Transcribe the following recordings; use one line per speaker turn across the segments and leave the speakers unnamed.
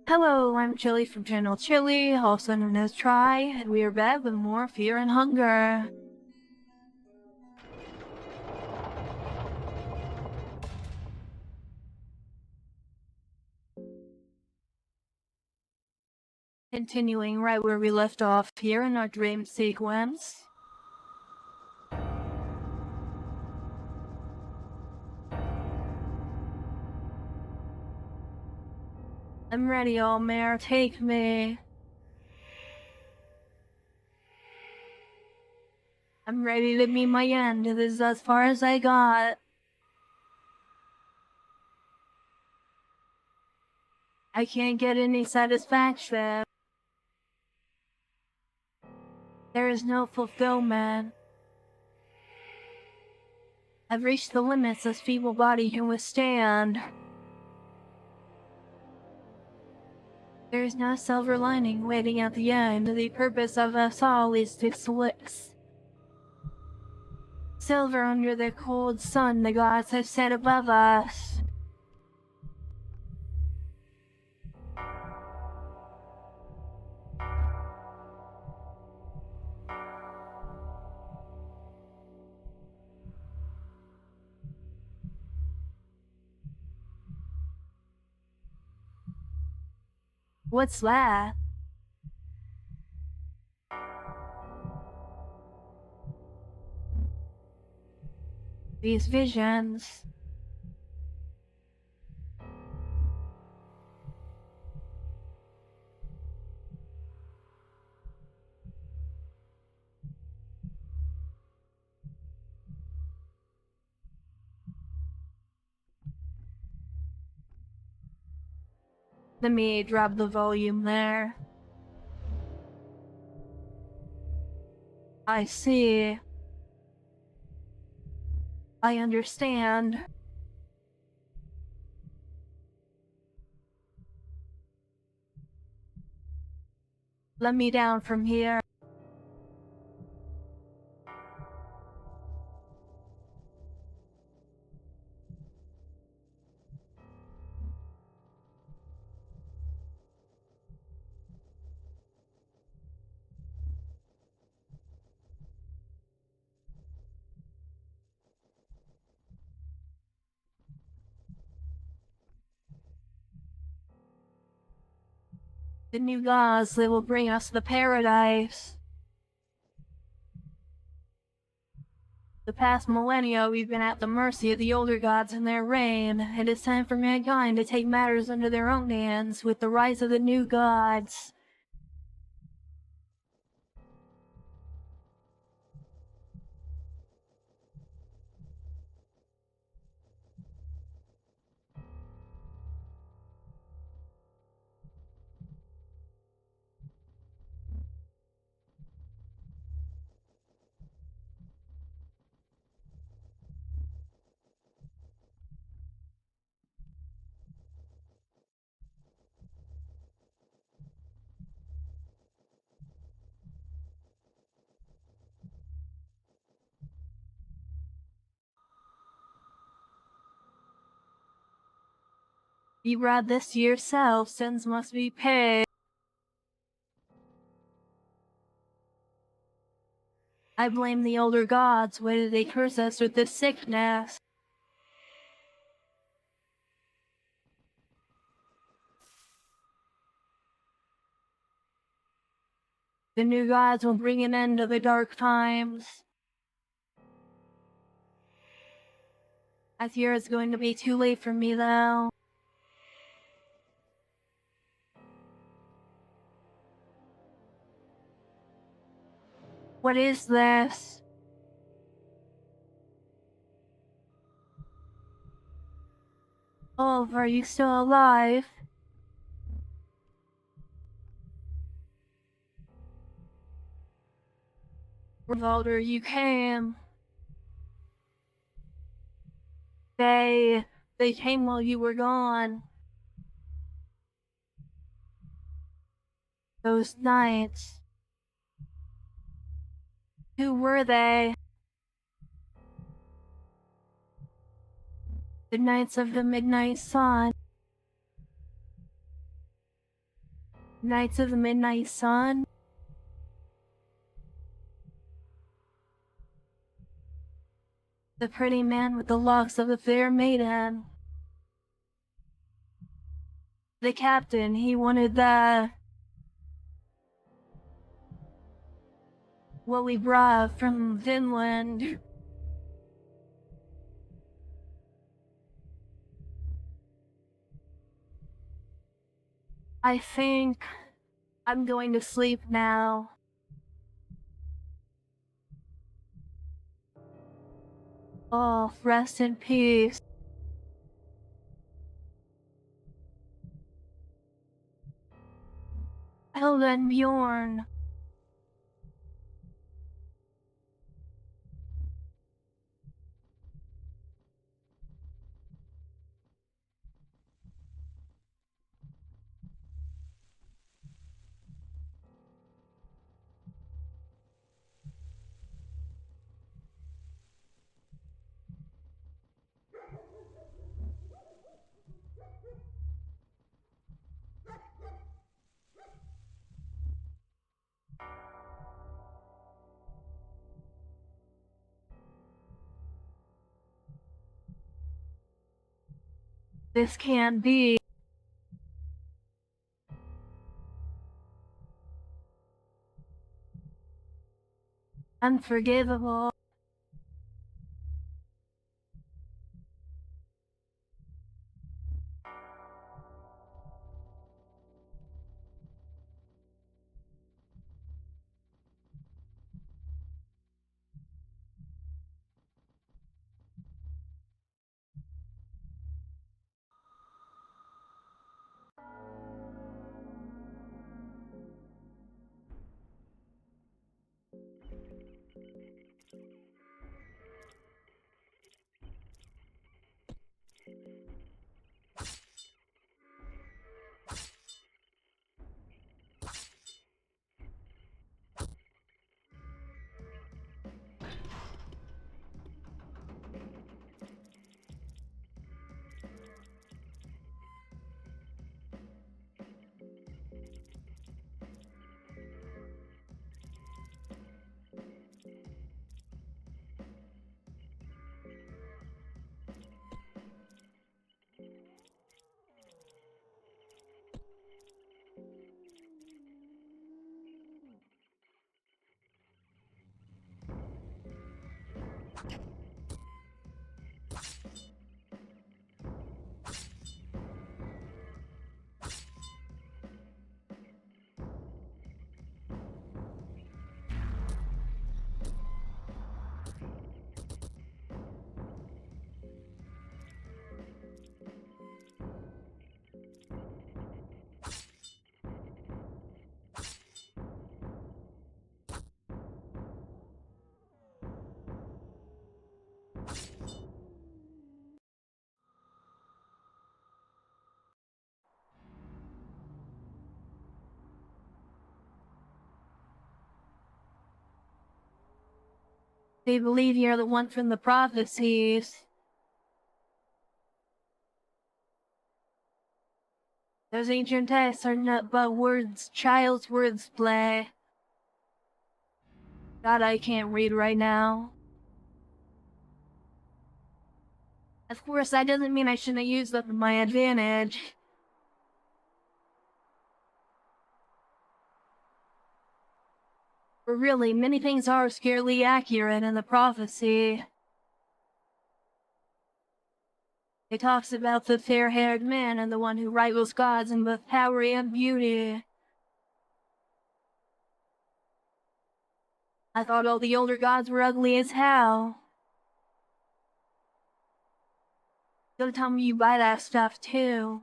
Hello, I'm Chylli from channel Chylli, also known as Try, and we are back with more Fear and Hunger. Continuing right where we left off here in our dream sequence. I'm ready, old mare, take me. I'm ready to meet my end. This is as far as I got. I can't get any satisfaction. There is no fulfillment. I've reached the limits this feeble body can withstand. There is no silver lining waiting at the end. The purpose of us all is to slice. Silver under the cold sun the gods have set above us. What's that? These visions. Let me drop the volume there. I see. I understand. Let me down from here. The new gods, they will bring us the paradise. The past millennia, we've been at the mercy of the older gods and their reign. It is time for mankind to take matters into their own hands with the rise of the new gods. You brought this to yourself, sins must be paid. I blame the older gods. Why did they curse us with this sickness? The new gods will bring an end to the dark times. I fear it's going to be too late for me, though. What is this? Olaf, are you still alive? Valter, you came. They came while you were gone. Those knights. Who were they? The Knights of the Midnight Sun. Knights of the Midnight Sun. The pretty man with the locks of the fair maiden. The captain, he wanted what we brought from Finland. I think I'm going to sleep now. Oh, rest in peace. Hilda and Bjorn. This can't be. Unforgivable. They believe you're the one from the prophecies. Those ancient texts are not but words, child's words play. God, I can't read right now. Of course, that doesn't mean I shouldn't use them to my advantage. But really, many things are scarcely accurate in the prophecy. It talks about the fair-haired man and the one who rivals gods in both power and beauty. I thought all the older gods were ugly as hell. Don't tell me you buy that stuff too.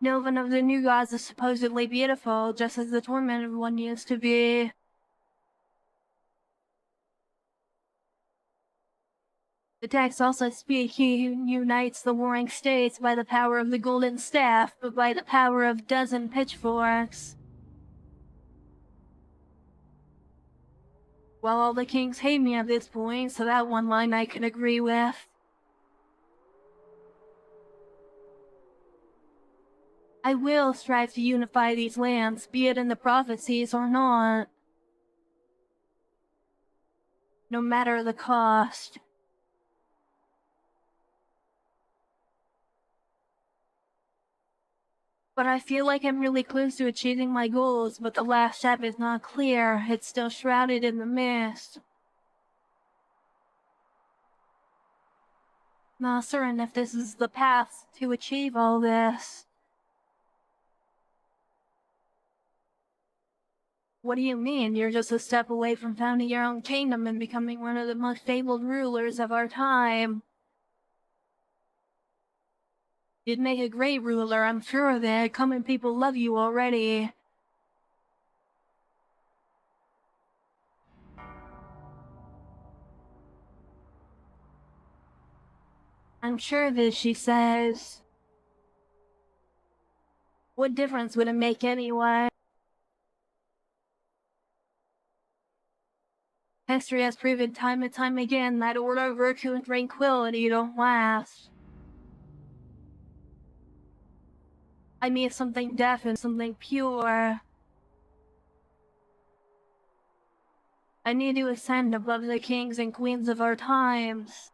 Nilvan of the new gods is supposedly beautiful, just as the tormented one used to be. The text also speak he unites the warring states by the power of the golden staff, but by the power of dozen pitchforks. Well, all the kings hate me at this point, so that one line I can agree with. I will strive to unify these lands, be it in the prophecies or not. No matter the cost. But I feel like I'm really close to achieving my goals, but the last step is not clear. It's still shrouded in the mist. Not certain if this is the path to achieve all this. What do you mean? You're just a step away from founding your own kingdom and becoming one of the most fabled rulers of our time. You'd make a great ruler, I'm sure of it. Common people love you already. I'm sure of it, she says. What difference would it make anyway? History has proven time and time again that order, virtue, and tranquility don't last. I mean something definite, something pure. I need to ascend above the kings and queens of our times.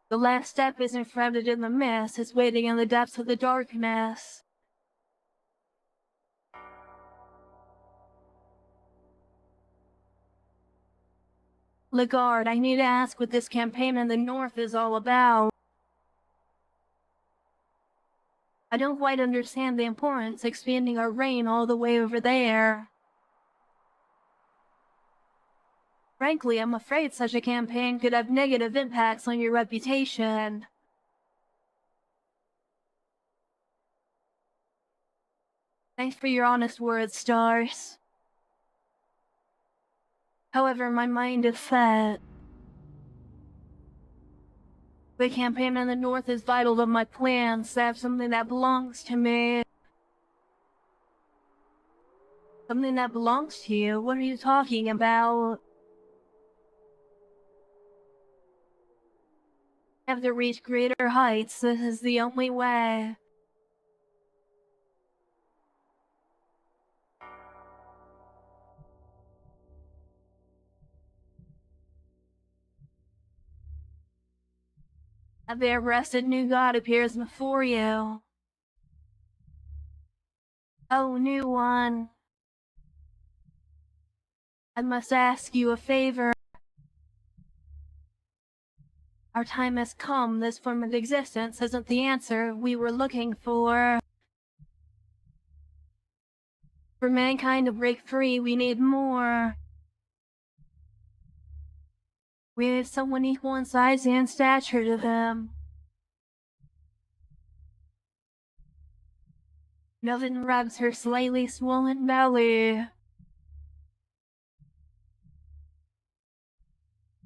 The last step isn't shrouded in the mist, it's waiting in the depths of the darkness. Lagarde, I need to ask what this campaign in the north is all about. I don't quite understand the importance expanding our reign all the way over there. Frankly, I'm afraid such a campaign could have negative impacts on your reputation. Thanks for your honest words, Stars. However, my mind is set. The campaign in the north is vital to my plans to have something that belongs to me. Something that belongs to you? What are you talking about? I have to reach greater heights. This is the only way. A bare-breasted new god appears before you. Oh, new one. I must ask you a favor. Our time has come. This form of existence isn't the answer we were looking for. For mankind to break free, we need more. We need someone equal in size and stature to them. Nilvan rubs her slightly swollen belly.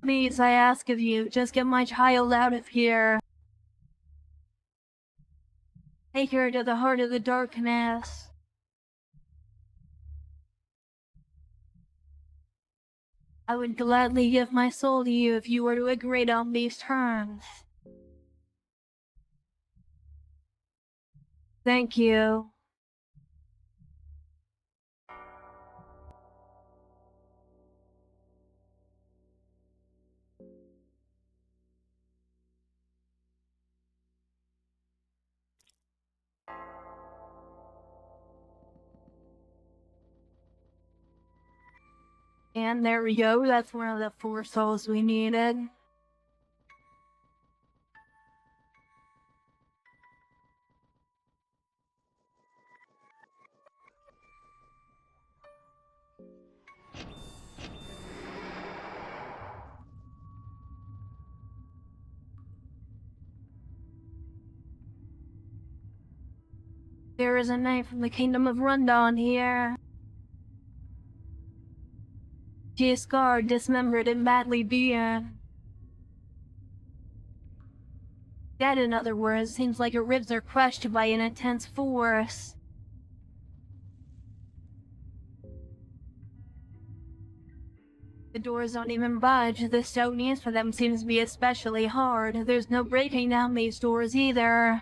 Please, I ask of you, just get my child out of here. Take her to the heart of the darkness. I would gladly give my soul to you if you were to agree on these terms. Thank you. And there we go, that's one of the 4 souls we needed. There is a knight from the kingdom of Rundown here. She is scarred, dismembered, and badly beaten. Dead, in other words, seems like her ribs are crushed by an intense force. The doors don't even budge. The stoniness for them seems to be especially hard. There's no breaking down these doors either.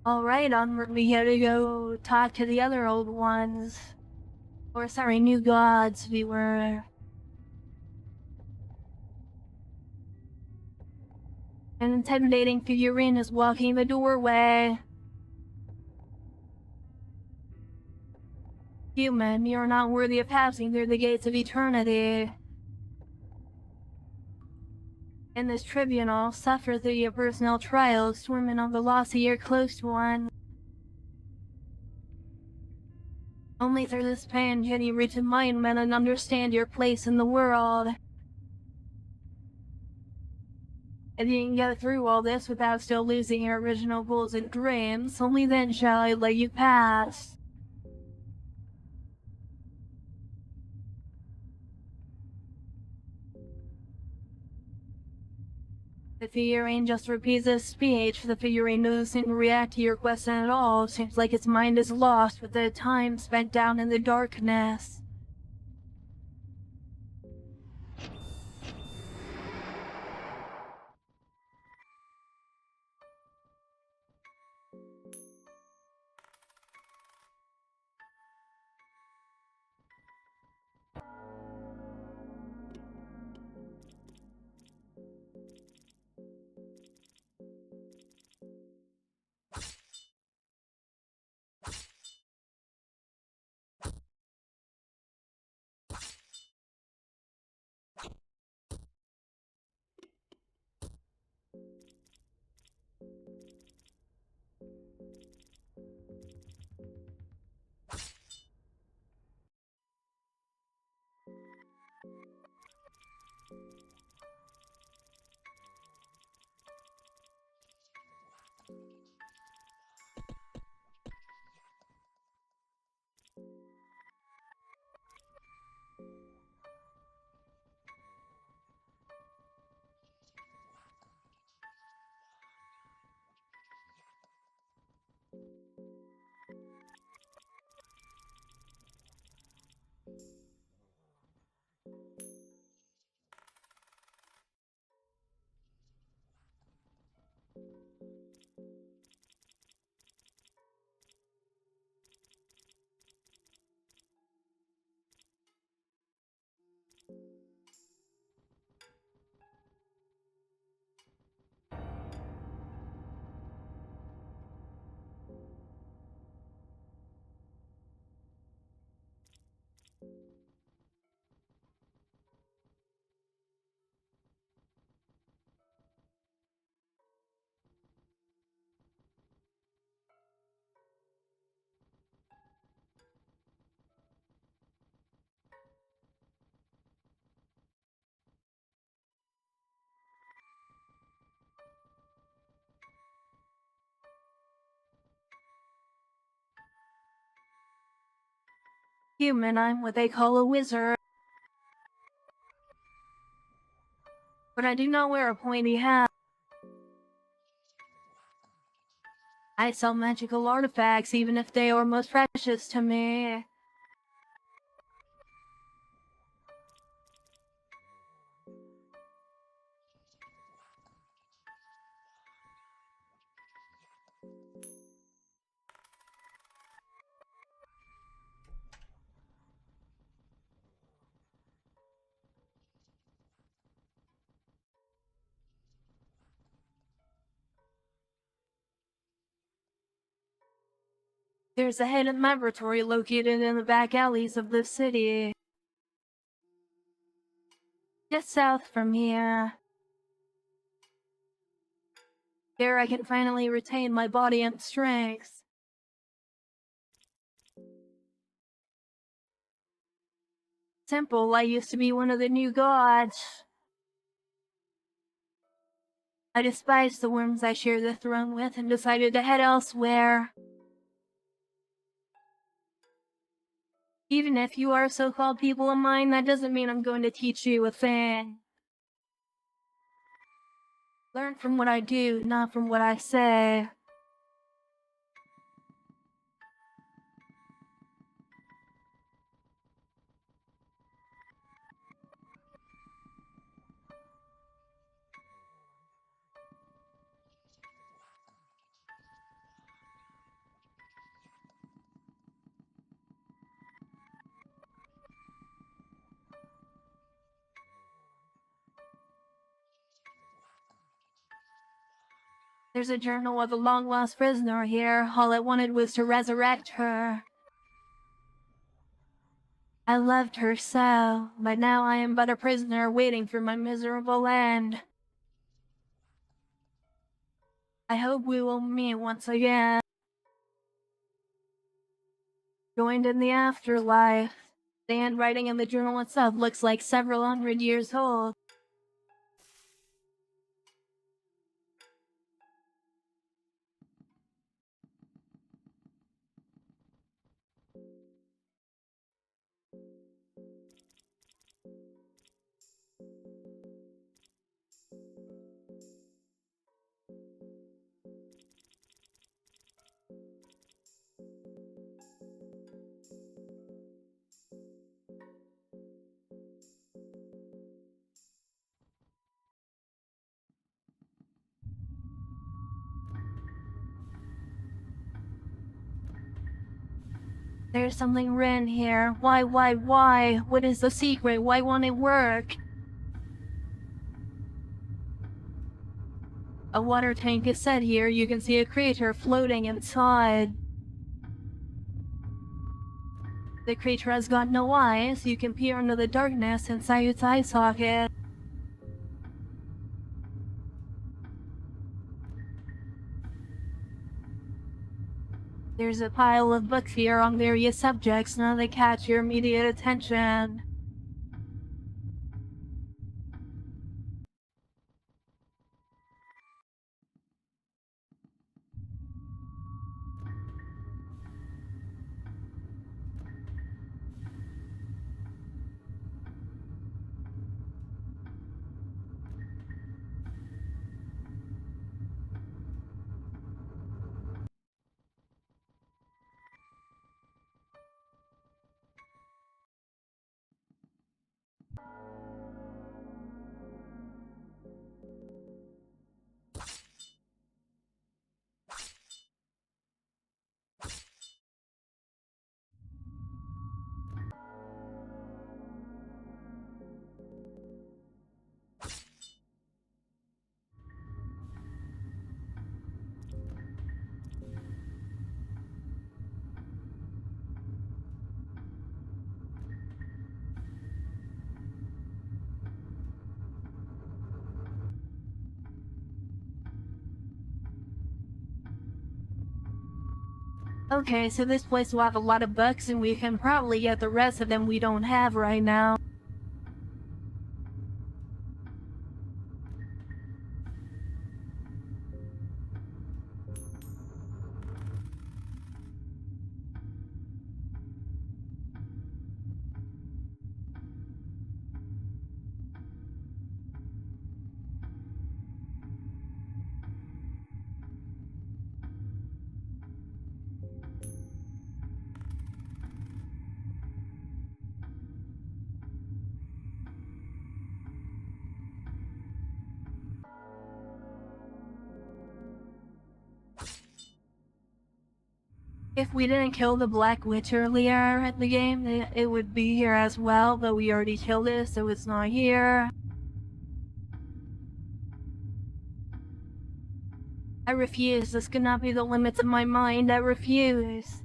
Alright, onward we gotta go talk to the other old ones. Or sorry, new gods we were. An intimidating figurine is blocking the doorway. Human, you're not worthy of passing through the gates of eternity. In this tribunal, suffer through your personal trials, swimming on the loss of your close one. Only through this pain can you reach enlightenment and understand your place in the world. If you can get through all this without still losing your original goals and dreams, only then shall I let you pass. The figurine just repeats his speech. The figurine doesn't seem to react to your question at all. Seems like its mind is lost with the time spent down in the darkness. Human, I'm what they call a wizard. But I do not wear a pointy hat. I sell magical artifacts even if they are most precious to me. There's a hidden laboratory located in the back alleys of the city. Just south from here. There I can finally retain my body and strength. Temple, I used to be one of the new gods. I despised the worms I shared the throne with and decided to head elsewhere. Even if you are so-called people of mine, that doesn't mean I'm going to teach you a thing. Learn from what I do, not from what I say. There's a journal of a long-lost prisoner here. All I wanted was to resurrect her. I loved her so, but now I am but a prisoner waiting for my miserable end. I hope we will meet once again. Joined in the afterlife. The handwriting in the journal itself looks like several hundred years old. There's something written here. Why? What is the secret? Why won't it work? A water tank is set here. You can see a creature floating inside. The creature has got no eyes. You can peer into the darkness inside its eye socket. There's a pile of books here on various subjects. None of them catch your immediate attention. Okay, so this place will have a lot of books and we can probably get the rest of them we don't have right now. If we didn't kill the Black Witch earlier in the game, it would be here as well, but we already killed it, so it's not here. I refuse. This cannot be the limits of my mind. I refuse.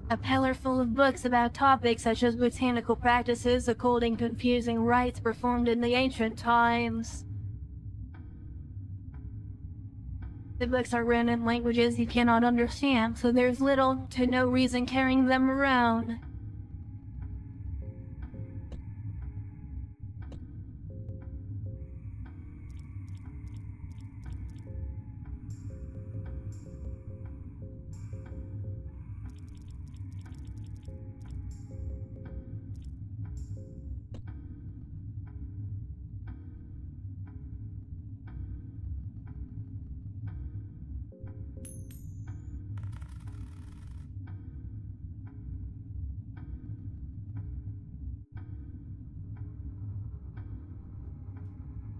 A pillar full of books about topics such as botanical practices, occult and confusing rites performed in the ancient times. The books are written in languages you cannot understand, so there's little to no reason carrying them around.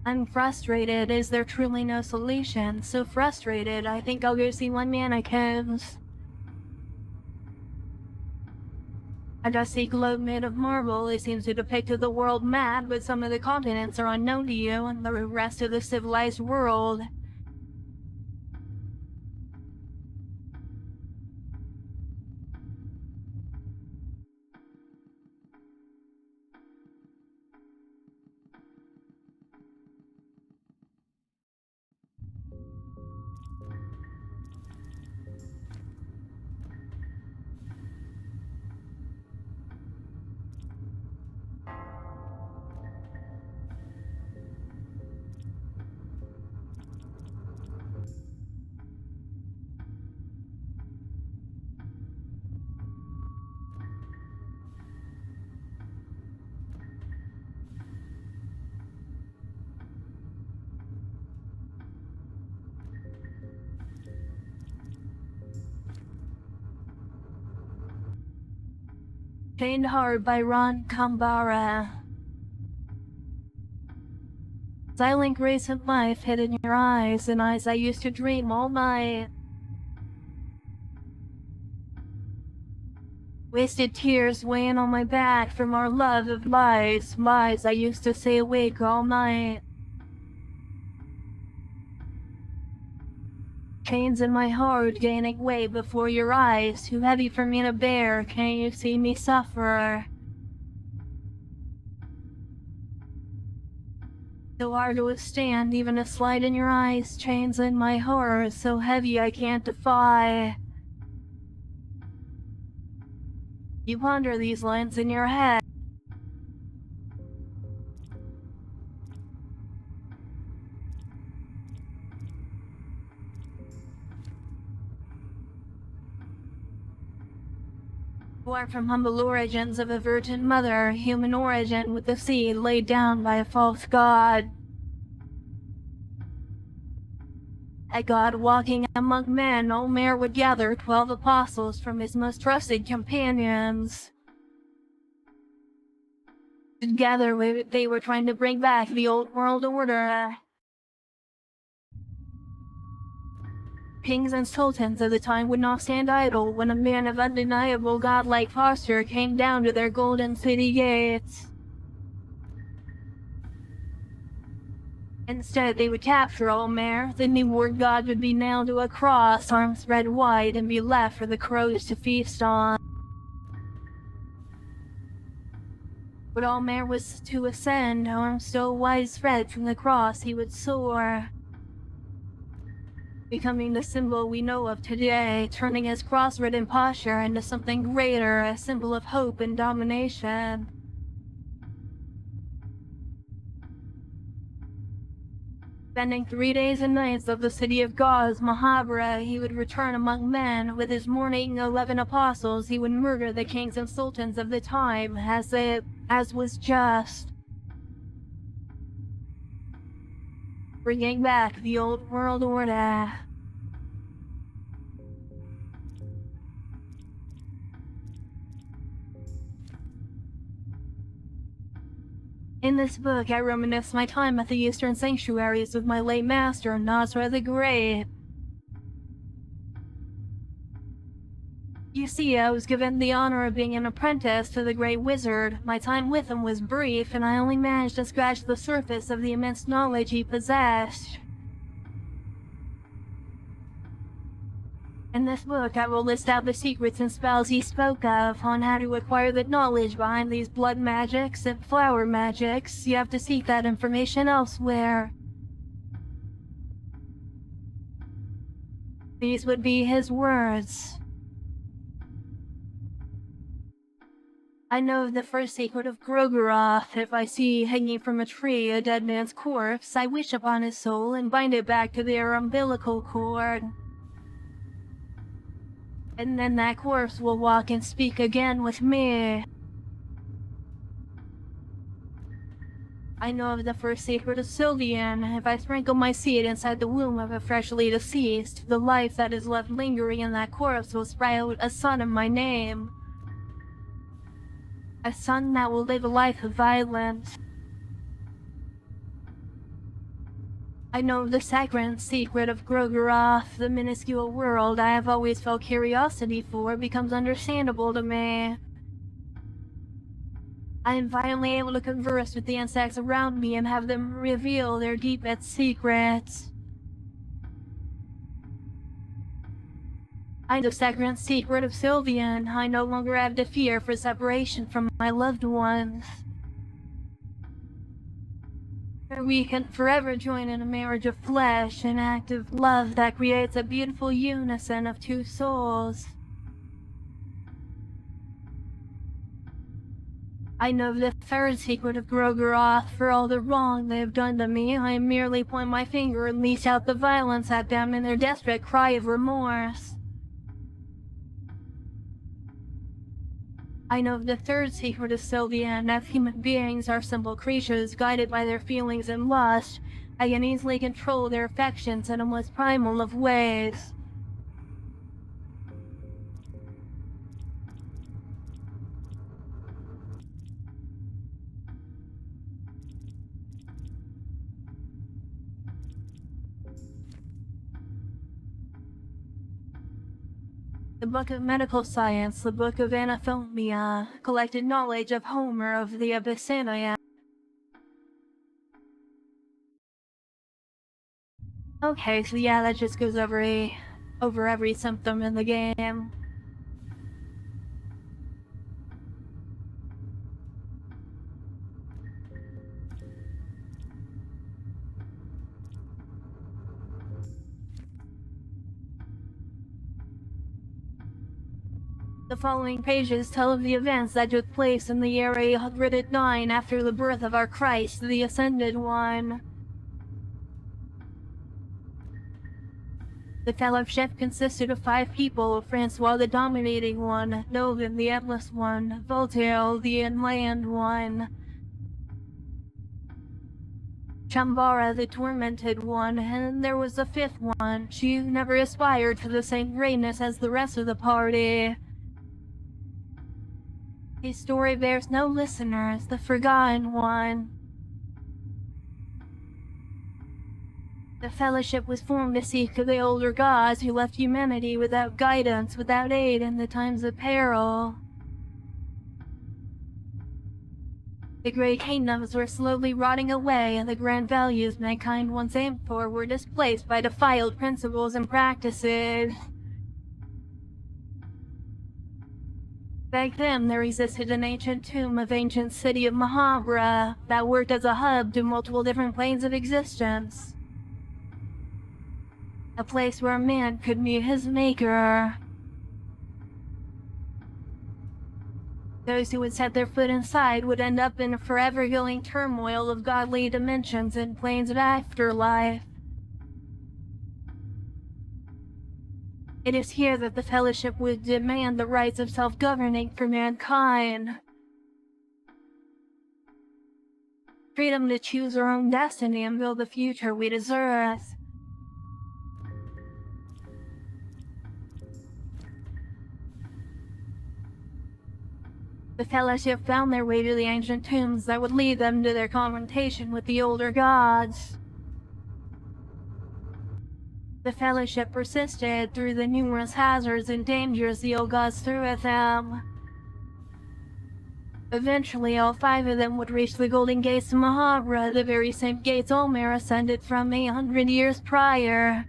I'm frustrated. Is there truly no solution? So frustrated, I think I'll go see one mannequins. A dusty globe made of marble. It seems to depict the world map, but some of the continents are unknown to you and the rest of the civilized world. Chained Heart by Ron Kambara. Silent grace of life hid in your eyes, and eyes I used to dream all night. Wasted tears weighing on my back from our love of lies I used to stay awake all night. Chains in my heart gaining weight before your eyes, too heavy for me to bear, can't you see me suffer? So hard to withstand, even a slide in your eyes, chains in my horror, so heavy I can't defy. You ponder these lines in your head. Born from humble origins of a virgin mother, human origin with the seed laid down by a false god. A god walking among men, Omer would gather 12 apostles from his most trusted companions. Together they were trying to bring back the old world order. Kings and sultans of the time would not stand idle when a man of undeniable godlike posture came down to their golden city gates. Instead, they would capture Omer, the new word god would be nailed to a cross, arms spread wide, and be left for the crows to feast on. But Omer was to ascend, arms so wide spread from the cross he would soar, becoming the symbol we know of today, turning his cross-ridden posture into something greater, a symbol of hope and domination. Spending 3 days and nights of the city of gods, Mahabharata, he would return among men. With his morning 11 apostles, he would murder the kings and sultans of the time, as was just. Bringing back the old world order. In this book, I reminisce my time at the Eastern Sanctuaries with my late master, Nasra the Great. You see, I was given the honor of being an apprentice to the Great Wizard. My time with him was brief, and I only managed to scratch the surface of the immense knowledge he possessed. In this book, I will list out the secrets and spells he spoke of, on how to acquire the knowledge behind these blood magics and flower magics. You have to seek that information elsewhere. These would be his words. I know the first secret of Grogeroth. If I see hanging from a tree a dead man's corpse, I wish upon his soul and bind it back to their umbilical cord. And then that corpse will walk and speak again with me. I know of the first secret of Sylvian. If I sprinkle my seed inside the womb of a freshly deceased, the life that is left lingering in that corpse will sprout a son of my name. A son that will live a life of violence. I know the second secret of Grogeroth. The minuscule world I have always felt curiosity for becomes understandable to me. I am finally able to converse with the insects around me and have them reveal their deepest secrets. I know the second secret of Sylvian. I no longer have to fear for separation from my loved ones. We can forever join in a marriage of flesh, an act of love that creates a beautiful unison of two souls. I know the third secret of Grogeroth. For all the wrong they have done to me, I merely point my finger and leash out the violence at them in their desperate cry of remorse. I know the third secret of Sylvian, that human beings are simple creatures guided by their feelings and lust. I can easily control their affections in a most primal of ways. The Book of Medical Science, the Book of Anatomia, collected knowledge of Homer of the Abyssinia. Okay, so yeah, that just goes over every symptom in the game. The following pages tell of the events that took place in the year 809 after the birth of our Christ, the Ascended One. The fellowship consisted of 5 people: Francois the Dominating One, Nilvan the Endless One, Valteil the Enlightened One, Chambara the Tormented One, and there was a 5th one, she who never aspired to the same greatness as the rest of the party. His story bears no listeners, the Forgotten One. The Fellowship was formed to seek the older gods who left humanity without guidance, without aid in the times of peril. The great kingdoms were slowly rotting away, and the grand values mankind once aimed for were displaced by defiled principles and practices. Back then, there existed an ancient tomb of ancient city of Mahabra that worked as a hub to multiple different planes of existence. A place where a man could meet his maker. Those who would set their foot inside would end up in a forever-going turmoil of godly dimensions and planes of afterlife. It is here that the Fellowship would demand the rights of self-governing for mankind. Freedom to choose our own destiny and build the future we deserve. The Fellowship found their way to the ancient tombs that would lead them to their confrontation with the older gods. The Fellowship persisted through the numerous hazards and dangers the old gods threw at them. Eventually, all 5 of them would reach the Golden Gates of Mahabra, the very same gates Omer ascended from 800 years prior.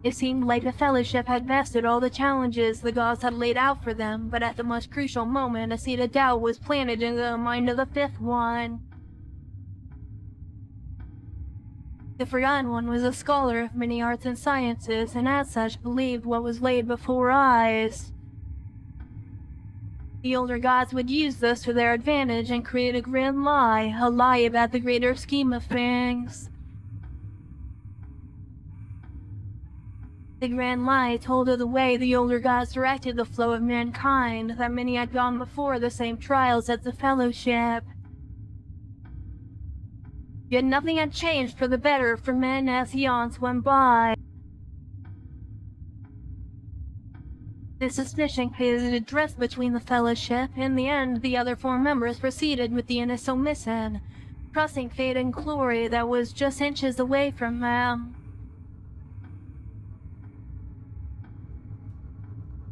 It seemed like the Fellowship had mastered all the challenges the gods had laid out for them, but at the most crucial moment, a seed of doubt was planted in the mind of the fifth one. The Forgotten One was a scholar of many arts and sciences, and as such believed what was laid before eyes. The older gods would use this to their advantage and create a grand lie, a lie about the greater scheme of things. The grand lie told of the way the older gods directed the flow of mankind, that many had gone before the same trials as the Fellowship. Yet nothing had changed for the better for men as eons went by. The suspicion created a drift between the Fellowship. In the end, the other four members proceeded with the initial mission, trusting fate and glory that was just inches away from them.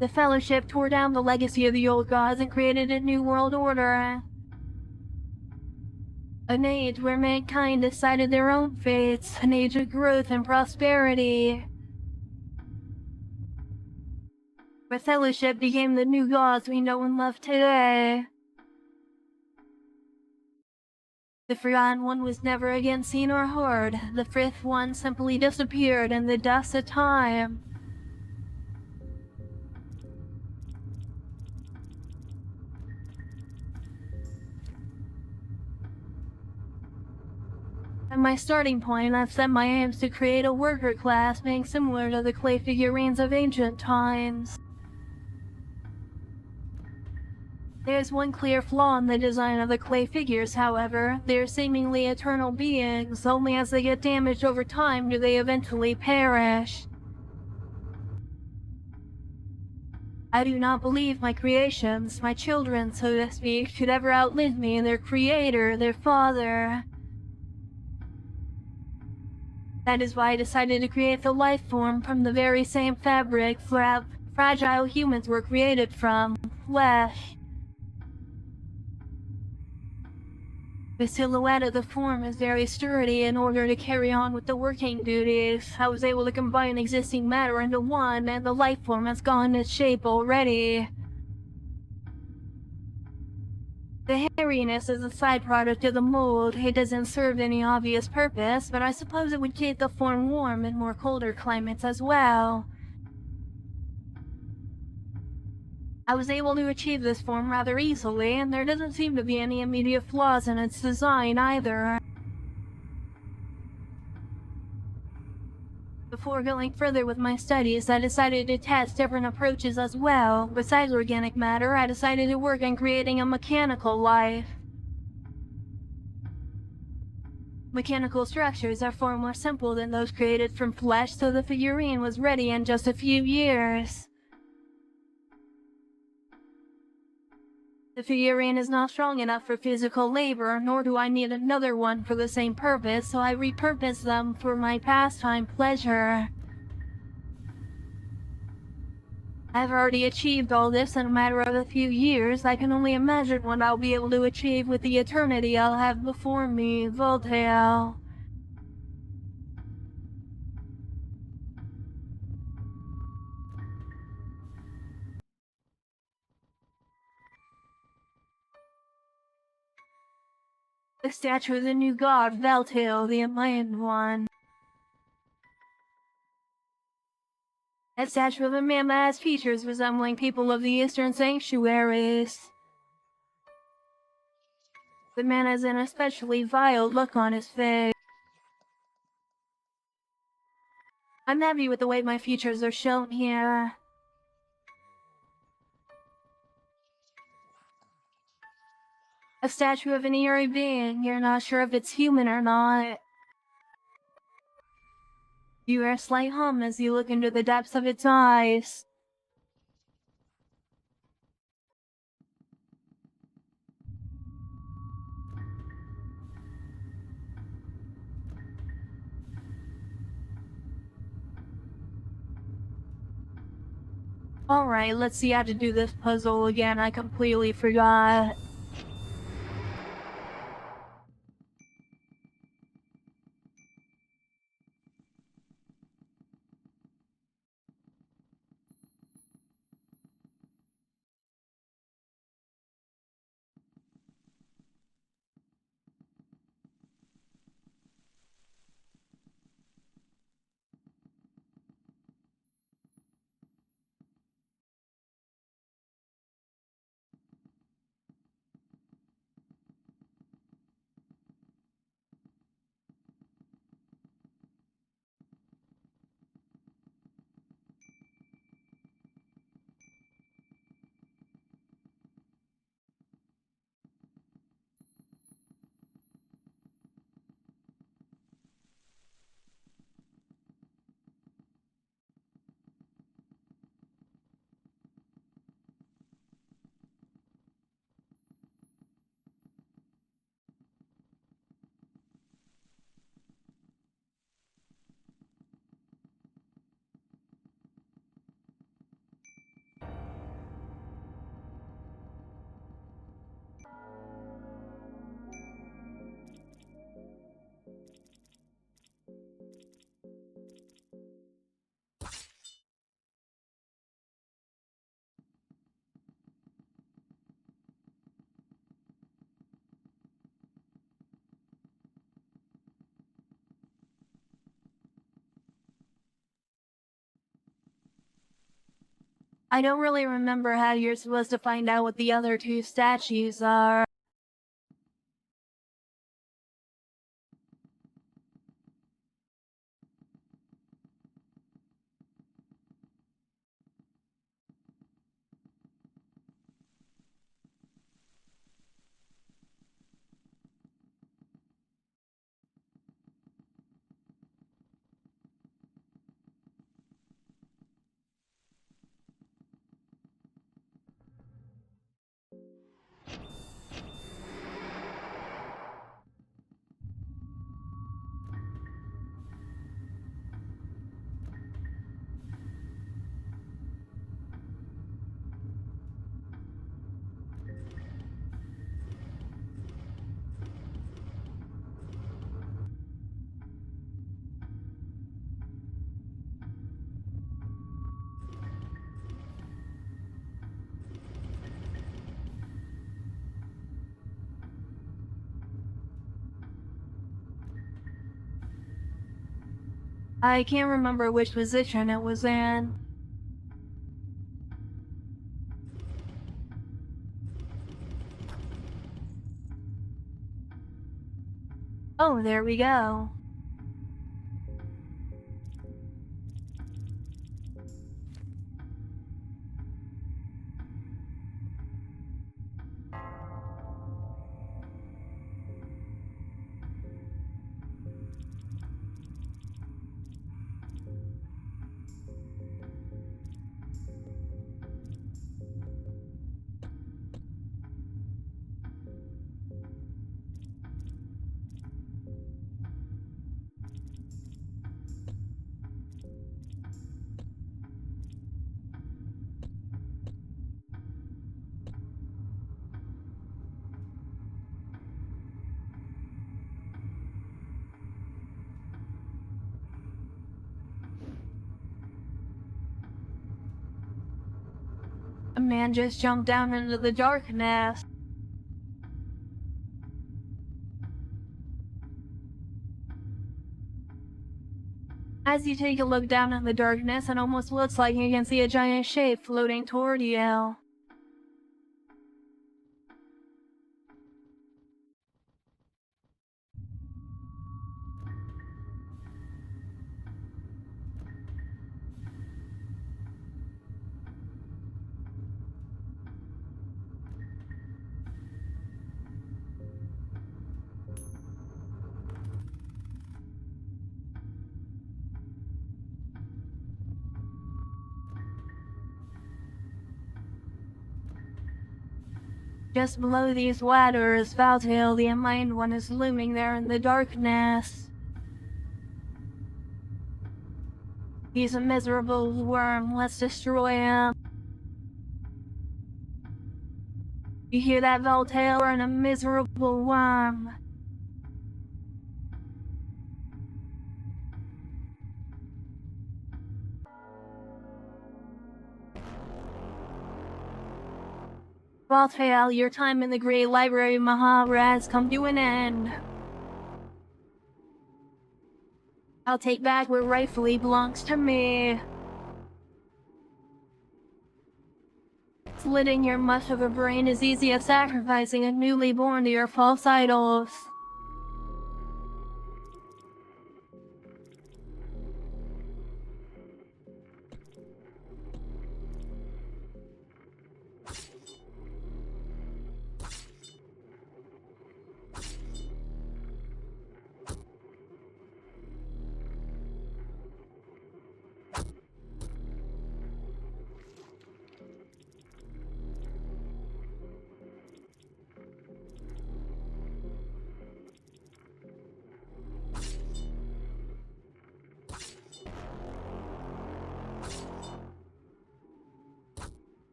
The Fellowship tore down the legacy of the old gods and created a new world order. An age where mankind decided their own fates, an age of growth and prosperity. The Fellowship became the new gods we know and love today. The Forgotten One was never again seen or heard. The fifth one simply disappeared in the dust of time. At my starting point, I've set my aims to create a worker class being similar to the clay figurines of ancient times. There's one clear flaw in the design of the clay figures, however. They're seemingly eternal beings. Only as they get damaged over time do they eventually perish. I do not believe my creations, my children, so to speak, could ever outlive me and their creator, their father. That is why I decided to create the life form from the very same fabric fragile humans were created from, flesh. The silhouette of the form is very sturdy. In order to carry on with the working duties, I was able to combine existing matter into one, and the life form has gotten its shape already. The hairiness is a side product of the mold. It doesn't serve any obvious purpose, but I suppose it would keep the form warm in more colder climates as well. I was able to achieve this form rather easily, and there doesn't seem to be any immediate flaws in its design either. Before going further with my studies, I decided to test different approaches as well. Besides organic matter, I decided to work on creating a mechanical life. Mechanical structures are far more simple than those created from flesh, so the figurine was ready in just a few years. The figurine is not strong enough for physical labor, nor do I need another one for the same purpose, so I repurposed them for my pastime pleasure. I've already achieved all this in a matter of a few years. I can only imagine what I'll be able to achieve with the eternity I'll have before me, Valteil. The statue of the new god, Valteil, the Enlightened One. A statue of a man that has features resembling people of the Eastern Sanctuaries. The man has an especially vile look on his face. I'm happy with the way my features are shown here. A statue of an eerie being. You're not sure if it's human or not. You hear a slight hum as you look into the depths of its eyes. Alright, let's see how to do this puzzle again. I completely forgot. I don't really remember how you're supposed to find out what the other two statues are. I can't remember which position it was in. Oh, there we go. A man just jumped down into the darkness. As you take a look down in the darkness, it almost looks like you can see a giant shape floating toward you. Just below these ladders, Valteil, the Enlightened One, is looming there in the darkness. He's a miserable worm, let's destroy him. You hear that, Valteil? We're in a miserable worm. Valteil, your time in the Great Library Mahabharata has come to an end. I'll take back what rightfully belongs to me. Slitting your mush of a brain is easy as sacrificing a newly born to your false idols.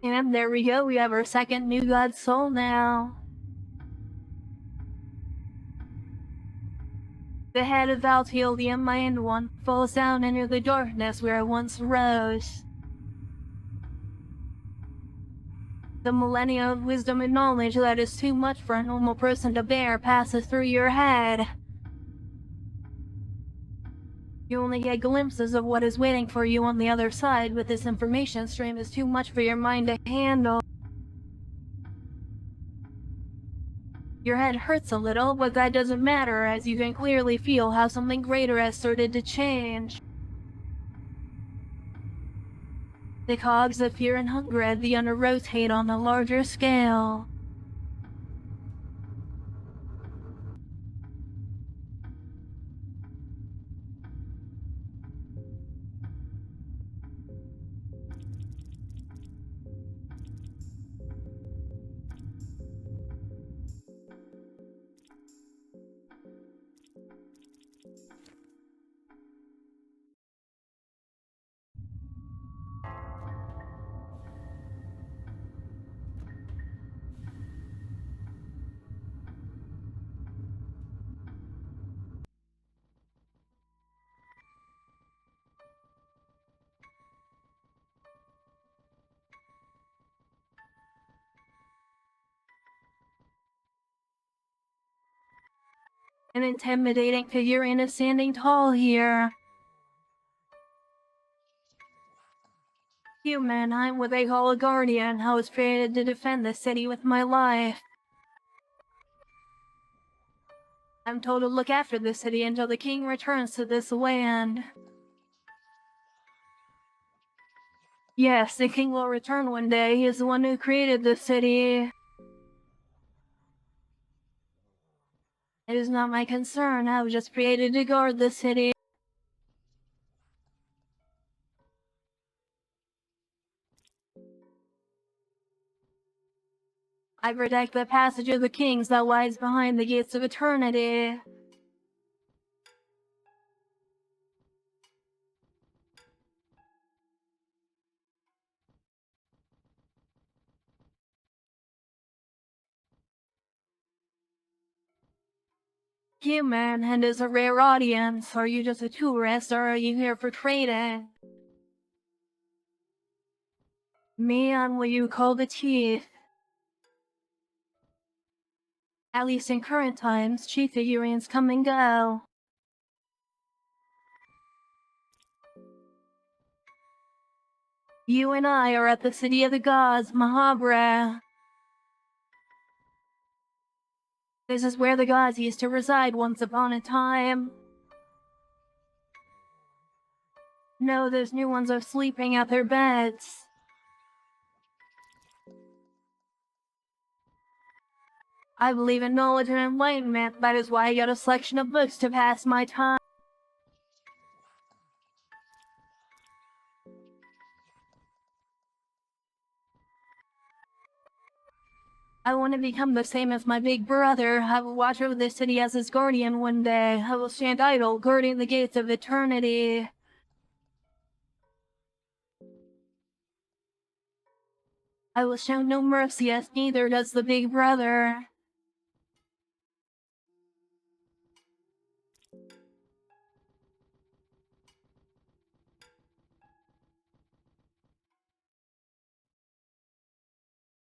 And there we go, we have our second new god soul now. The head of Valteil, the Unmind One, falls down into the darkness where it once rose. The millennia of wisdom and knowledge that is too much for a normal person to bear passes through your head. You only get glimpses of what is waiting for you on the other side, but this information stream is too much for your mind to handle. Your head hurts a little, but that doesn't matter, as you can clearly feel how something greater has started to change. The cogs of fear and hunger have begun to rotate on a larger scale. An intimidating figurine is standing tall here. Human, I'm what they call a guardian. I was created to defend the city with my life. I'm told to look after the city until the king returns to this land. Yes, the king will return one day. He is the one who created the city. It is not my concern. I was just created to guard the city. I protect the passage of the kings that lies behind the gates of eternity. Human, and is a rare audience. Are you just a tourist, or are you here for trading? Me, I'm what you call the chief. At least in current times, chief figurines come and go. You and I are at the city of the gods, Mahabra. This is where the gods used to reside once upon a time. No, those new ones are sleeping at their beds. I believe in knowledge and enlightenment. That is why I got a selection of books to pass my time. I want to become the same as my big brother. I will watch over this city as his guardian one day. I will stand idle, guarding the gates of eternity. I will show no mercy, as neither does the big brother.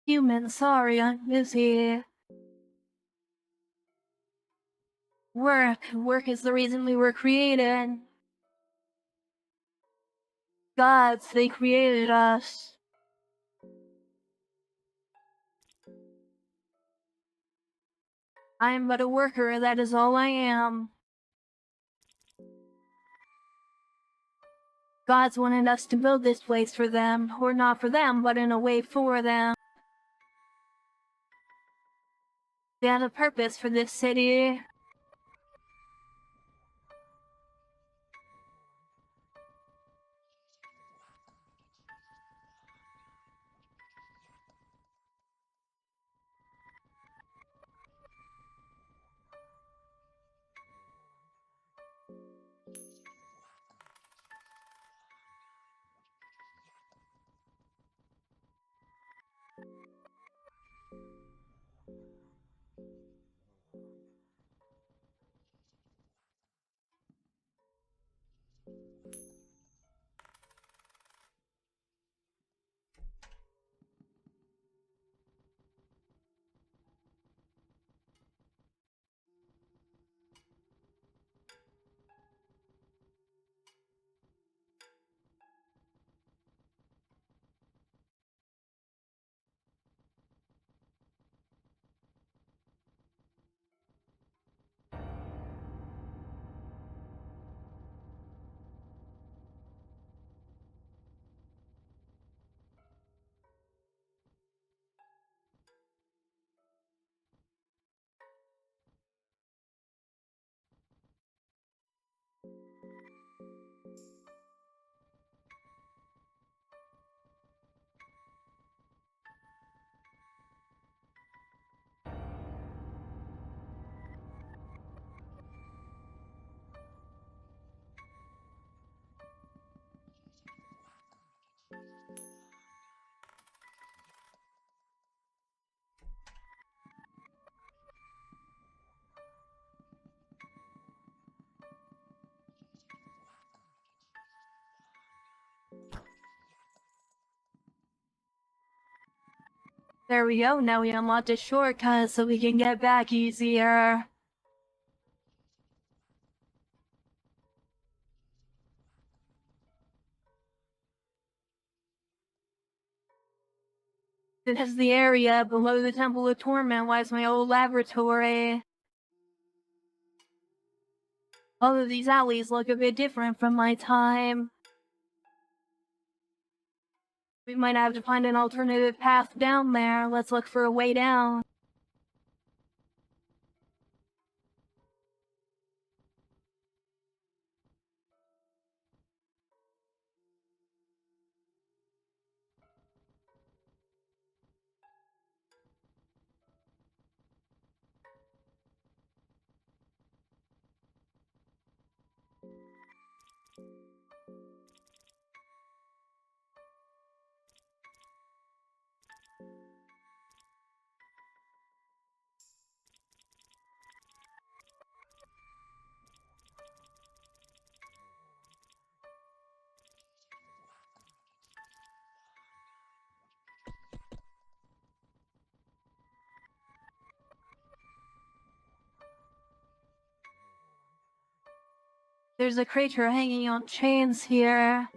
Human, sorry, I'm busy. Work is the reason we were created. Gods, they created us. I am but a worker, that is all I am. Gods wanted us to build this place for them, or not for them, but in a way for them. They had a purpose for this city. There we go, now we unlocked a shortcut so we can get back easier. This is the area below the Temple of Torment, was my old laboratory. All of these alleys look a bit different from my time. We might have to find an alternative path down there. Let's look for a way down. There's a creature hanging on chains here.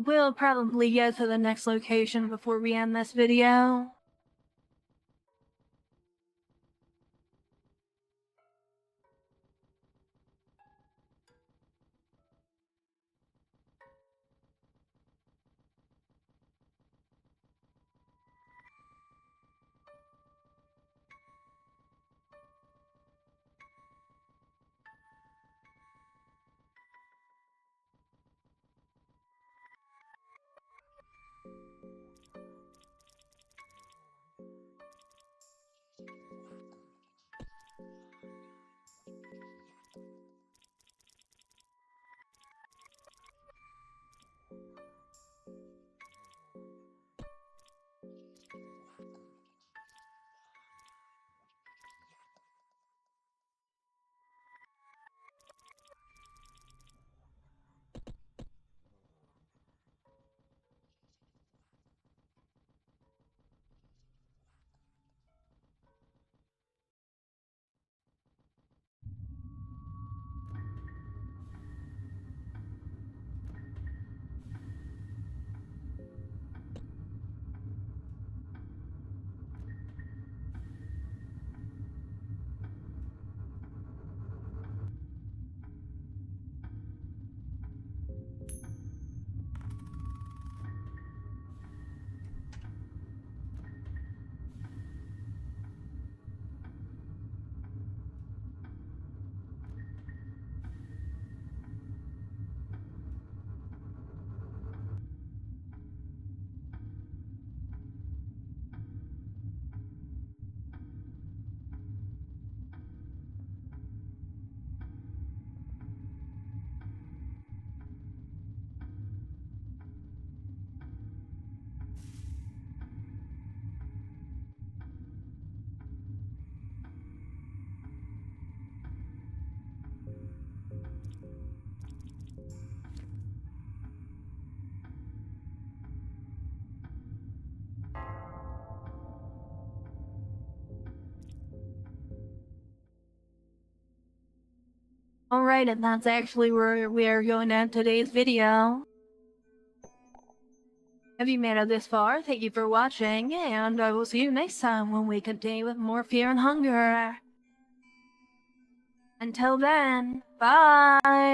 We'll probably get to the next location before we end this video. Alright, and that's actually where we are going to end today's video. If you made it this far, thank you for watching, and I will see you next time when we continue with more Fear and Hunger. Until then, bye!